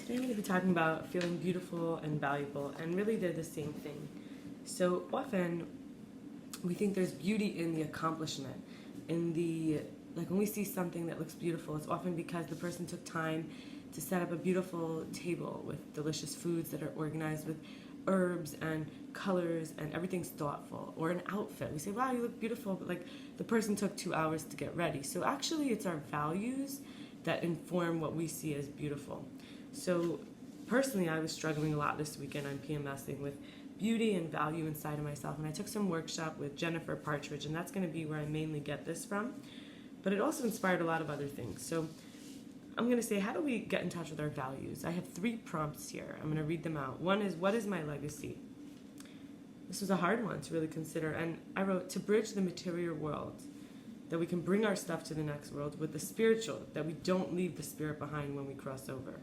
Today I'm going to be talking about feeling beautiful and valuable, and really they're the same thing. So often we think there's beauty in the accomplishment, in the, like when we see something that looks beautiful, it's often because the person took time to set up a beautiful table with delicious foods that are organized with herbs and colors and everything's thoughtful. Or an outfit. We say, wow, you look beautiful, but like the person took 2 hours to get ready. So actually it's our values that inform what we see as beautiful. So personally, I was struggling a lot this weekend on PMSing with beauty and value inside of myself. And I took some workshop with Jennifer Partridge, and that's going to be where I mainly get this from. But it also inspired a lot of other things. So I'm going to say, how do we get in touch with our values? I have 3 prompts here. I'm going to read them out. One is, what is my legacy? This was a hard one to really consider. And I wrote, to bridge the material world, that we can bring our stuff to the next world, with the spiritual, that we don't leave the spirit behind when we cross over.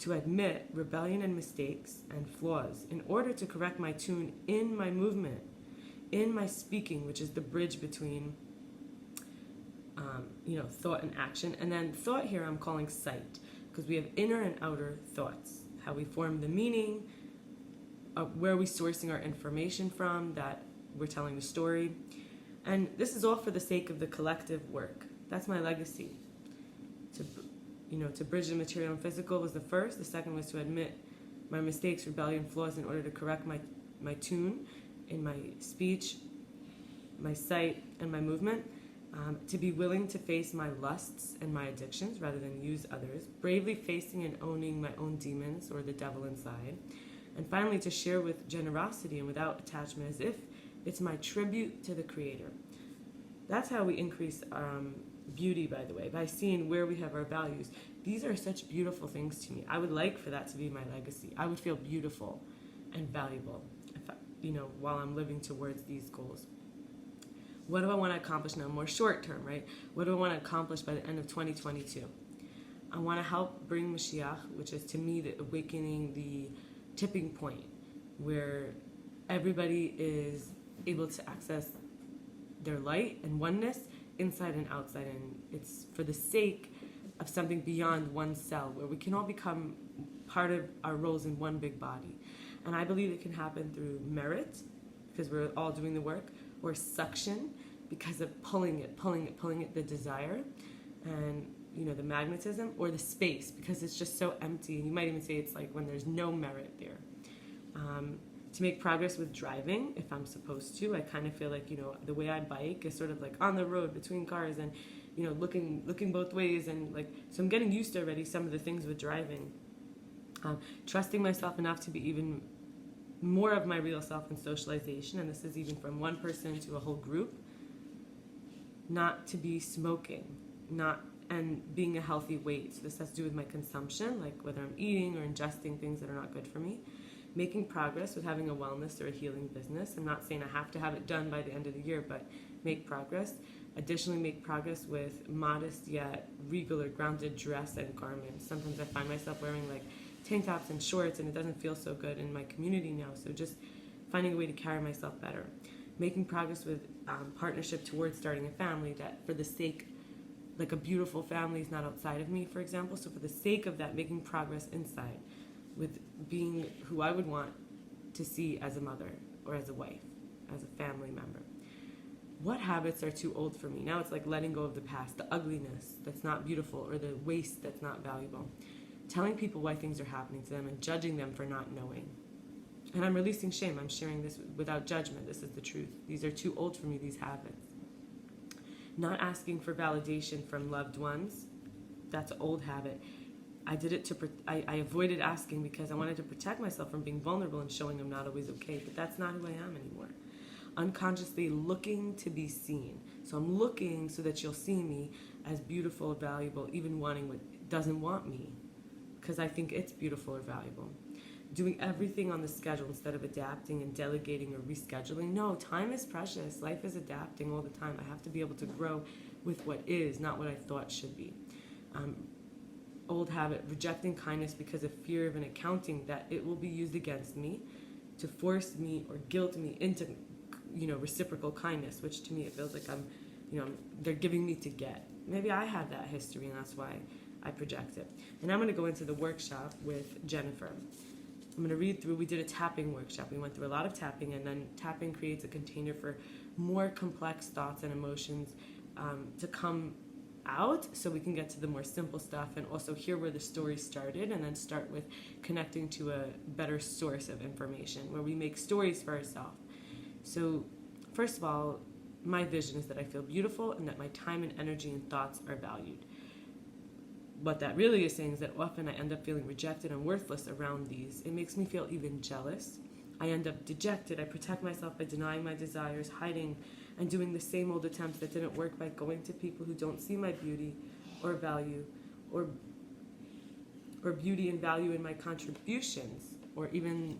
To admit rebellion and mistakes and flaws in order to correct my tune in my movement, in my speaking, which is the bridge between thought and action. And then thought here I'm calling sight, because we have inner and outer thoughts, how we form the meaning, where we're sourcing our information from, that we're telling the story. And this is all for the sake of the collective work. That's my legacy. To bridge the material and physical was the first. The second was to admit my mistakes, rebellion, flaws in order to correct my tune in my speech, my sight, and my movement. To be willing to face my lusts and my addictions rather than use others. Bravely facing and owning my own demons or the devil inside. And finally, to share with generosity and without attachment, as if it's my tribute to the Creator. That's how we increase beauty, by the way, by seeing where we have our values. These are such beautiful things to me. I would like for that to be my legacy. I would feel beautiful and valuable while I'm living towards these goals. What do I want to accomplish now? More short term, right? What do I want to accomplish by the end of 2022? I want to help bring Mashiach, which is to me the awakening, the tipping point, where everybody is able to access their light and oneness inside and outside, and it's for the sake of something beyond one cell, where we can all become part of our roles in one big body. And I believe it can happen through merit, because we're all doing the work, or suction, because of pulling it, the desire, and the magnetism, or the space, because it's just so empty. And you might even say it's like when there's no merit there. To make progress with driving, if I'm supposed to. I kind of feel like, the way I bike is sort of like on the road between cars and, looking both ways. And so I'm getting used to already some of the things with driving. Trusting myself enough to be even more of my real self in socialization. And this is even from one person to a whole group. Not to be smoking, and being a healthy weight. So this has to do with my consumption, like whether I'm eating or ingesting things that are not good for me. Making progress with having a wellness or a healing business. I'm not saying I have to have it done by the end of the year, but make progress. Additionally, make progress with modest yet regal or grounded dress and garments. Sometimes I find myself wearing tank tops and shorts, and it doesn't feel so good in my community now. So just finding a way to carry myself better. Making progress with partnership towards starting a family, that for the sake, a beautiful family is not outside of me, for example. So for the sake of that, making progress inside, with being who I would want to see as a mother or as a wife, as a family member. What habits are too old for me? Now it's like letting go of the past, the ugliness that's not beautiful, or the waste that's not valuable. Telling people why things are happening to them and judging them for not knowing. And I'm releasing shame. I'm sharing this without judgment. This is the truth. These are too old for me, these habits. Not asking for validation from loved ones. That's an old habit. I did it I avoided asking because I wanted to protect myself from being vulnerable and showing I'm not always okay. But that's not who I am anymore. Unconsciously looking to be seen. So I'm looking so that you'll see me as beautiful, valuable, even wanting what doesn't want me, because I think it's beautiful or valuable. Doing everything on the schedule instead of adapting and delegating or rescheduling. No, time is precious. Life is adapting all the time. I have to be able to grow with what is, not what I thought should be. Old habit, rejecting kindness because of fear of an accounting that it will be used against me to force me or guilt me into, reciprocal kindness, which to me it feels like they're giving me to get. Maybe I have that history, and that's why I project it. And I'm going to go into the workshop with Jennifer. I'm going to read through, we did a tapping workshop. We went through a lot of tapping, and then tapping creates a container for more complex thoughts and emotions to come out, so we can get to the more simple stuff and also hear where the story started, and then start with connecting to a better source of information where we make stories for ourselves. So first of all, my vision is that I feel beautiful and that my time and energy and thoughts are valued. What that really is saying is that often I end up feeling rejected and worthless around these. It makes me feel even jealous. I end up dejected. I protect myself by denying my desires, hiding, and doing the same old attempts that didn't work by going to people who don't see my beauty or value or beauty and value in my contributions, or even,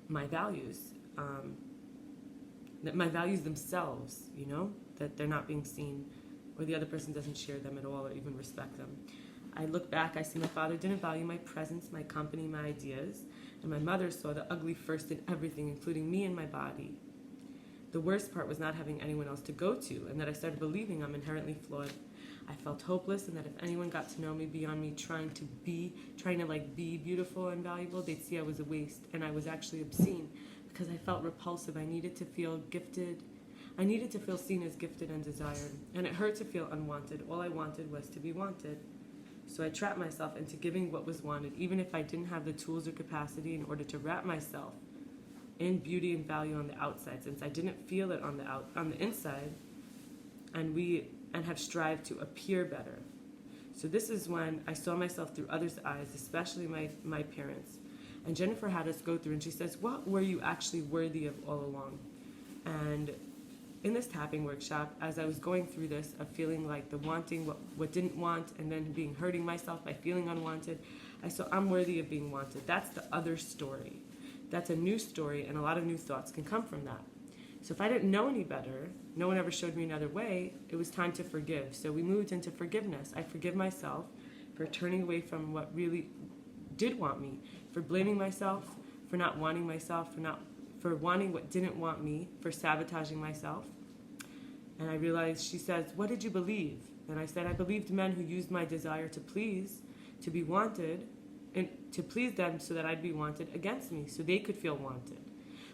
my values. That my values themselves, that they're not being seen, or the other person doesn't share them at all or even respect them. I look back, I see my father didn't value my presence, my company, my ideas, and my mother saw the ugly first in everything, including me and my body. The worst part was not having anyone else to go to, and that I started believing I'm inherently flawed. I felt hopeless, and that if anyone got to know me beyond me trying to be beautiful and valuable, they'd see I was a waste, and I was actually obscene because I felt repulsive. I needed to feel gifted. I needed to feel seen as gifted and desired, and it hurt to feel unwanted. All I wanted was to be wanted. So I trapped myself into giving what was wanted, even if I didn't have the tools or capacity in order to wrap myself in beauty and value on the outside, since I didn't feel it on the inside, and have strived to appear better. So this is when I saw myself through others' eyes, especially my parents. And Jennifer had us go through, and she says, what were you actually worthy of all along? And in this tapping workshop, as I was going through this, of feeling like the wanting what didn't want, and then hurting myself by feeling unwanted, I saw I'm worthy of being wanted. That's the other story. That's a new story, and a lot of new thoughts can come from that. So if I didn't know any better, no one ever showed me another way, it was time to forgive. So we moved into forgiveness. I forgive myself for turning away from what really did want me, for blaming myself, for not wanting myself, for wanting what didn't want me, for sabotaging myself. And I realized, she says, what did you believe? And I said, I believed men who used my desire to please, to be wanted, and to please them so that I'd be wanted against me, so they could feel wanted,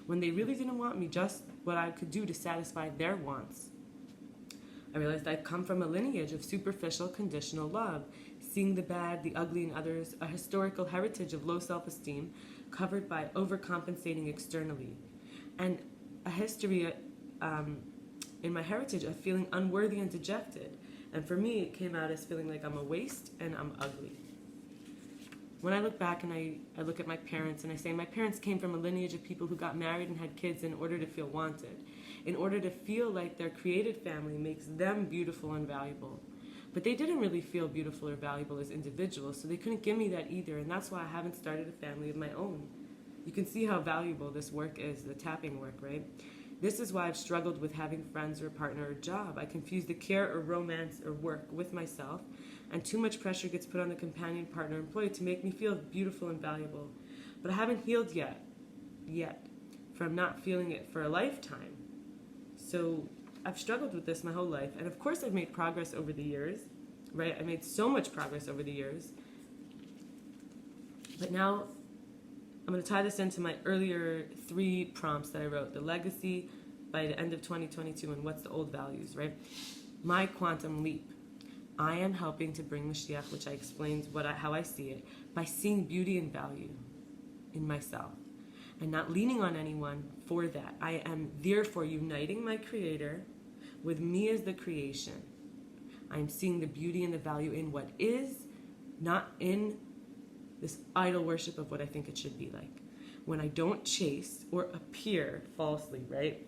when they really didn't want me, just what I could do to satisfy their wants. I realized I'd come from a lineage of superficial, conditional love, seeing the bad, the ugly in others, a historical heritage of low self-esteem covered by overcompensating externally, and a history in my heritage of feeling unworthy and dejected. And for me, it came out as feeling like I'm a waste and I'm ugly. When I look back and I look at my parents, and I say my parents came from a lineage of people who got married and had kids in order to feel wanted, in order to feel like their created family makes them beautiful and valuable. But they didn't really feel beautiful or valuable as individuals, so they couldn't give me that either, and that's why I haven't started a family of my own. You can see how valuable this work is, the tapping work, right? This is why I've struggled with having friends or a partner or a job. I confuse the care or romance or work with myself, and too much pressure gets put on the companion, partner, employee to make me feel beautiful and valuable. But I haven't healed yet, from not feeling it for a lifetime. So I've struggled with this my whole life, and of course I've made progress over the years, right? I made so much progress over the years. But now I'm going to tie this into my earlier 3 prompts that I wrote: the legacy by the end of 2022, and what's the old values, right? My quantum leap. I am helping to bring Mashiach, which I explained how I see it, by seeing beauty and value in myself and not leaning on anyone for that. I am therefore uniting my Creator with me as the creation. I am seeing the beauty and the value in what is, not in this idol worship of what I think it should be like. When I don't chase or appear falsely, right,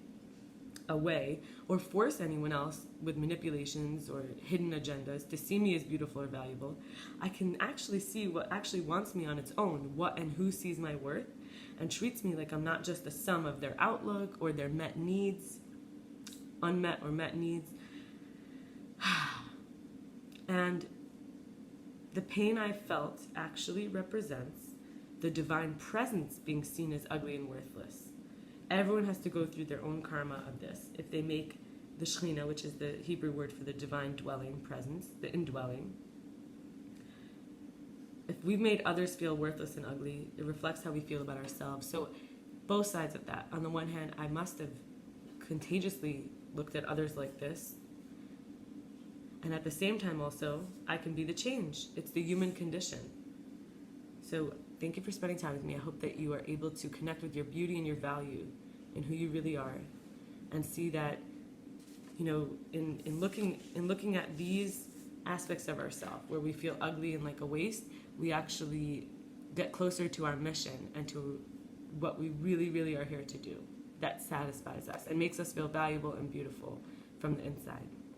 away, or force anyone else with manipulations or hidden agendas to see me as beautiful or valuable, I can actually see what actually wants me on its own, what and who sees my worth and treats me like I'm not just the sum of their outlook or their met needs, unmet or met needs. And the pain I felt actually represents the divine presence being seen as ugly and worthless. Everyone has to go through their own karma of this. If they make the Shekhinah, which is the Hebrew word for the divine dwelling presence, the indwelling. If we've made others feel worthless and ugly, it reflects how we feel about ourselves. So both sides of that. On the one hand, I must have contagiously looked at others like this. And at the same time also, I can be the change. It's the human condition. So thank you for spending time with me. I hope that you are able to connect with your beauty and your value and who you really are, and see that, in looking at these aspects of ourselves where we feel ugly and like a waste, we actually get closer to our mission and to what we really, really are here to do. That satisfies us and makes us feel valuable and beautiful from the inside.